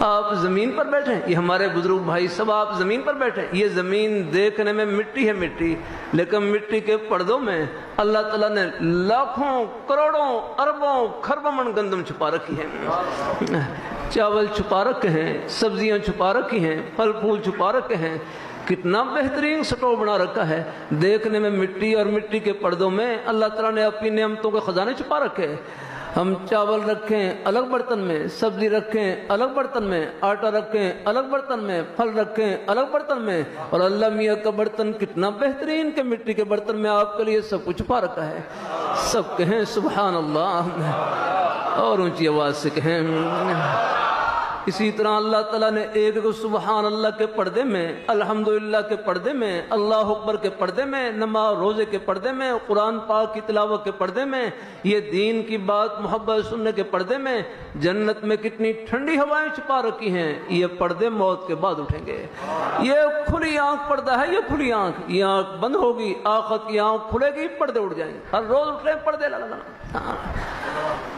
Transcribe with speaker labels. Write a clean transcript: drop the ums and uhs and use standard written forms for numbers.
Speaker 1: آپ زمین پر بیٹھے ہیں، یہ ہمارے بزرگ بھائی سب آپ زمین پر بیٹھے ہیں، یہ زمین دیکھنے میں مٹی ہے مٹی، لیکن مٹی کے پردوں میں اللہ تعالیٰ نے لاکھوں کروڑوں اربوں خربوں من گندم چھپا رکھی ہے، چاول چھپا رکھے ہیں، سبزیاں چھپا رکھی ہیں، پھل پھول چھپا رکھے ہیں، کتنا بہترین سٹو بنا رکھا ہے، دیکھنے میں مٹی اور مٹی کے پردوں میں اللہ تعالیٰ نے اپنی نعمتوں کے خزانے چھپا رکھے ہیں۔ ہم چاول رکھیں الگ برتن میں، سبزی رکھیں الگ برتن میں، آٹا رکھیں الگ برتن میں، پھل رکھیں الگ برتن میں، اور اللہ میاں کا برتن کتنا بہترین کہ مٹی کے برتن میں آپ کے لیے سب کچھ چھپا رکھا ہے۔ سب کہیں سبحان اللہ، اور اونچی آواز سے کہیں۔ اسی طرح اللہ تعالیٰ نے ایک سبحان اللہ کے پردے میں، الحمدللہ کے پردے میں، اللہ اکبر کے پردے میں، نماز روزے کے پردے میں، قرآن پاک کی تلاوت کے پردے میں، یہ دین کی بات محبت سننے کے پردے میں، جنت میں کتنی ٹھنڈی ہوائیں چھپا رکھی ہیں، یہ پردے موت کے بعد اٹھیں گے۔ یہ کھلی آنکھ پردہ ہے، یہ کھلی آنکھ، یہ آنکھ بند ہوگی، آخرت کی آنکھ کھلے گی، پردے اٹھ جائیں گے، ہر روز اٹھ رہے ہیں پردے لگانا۔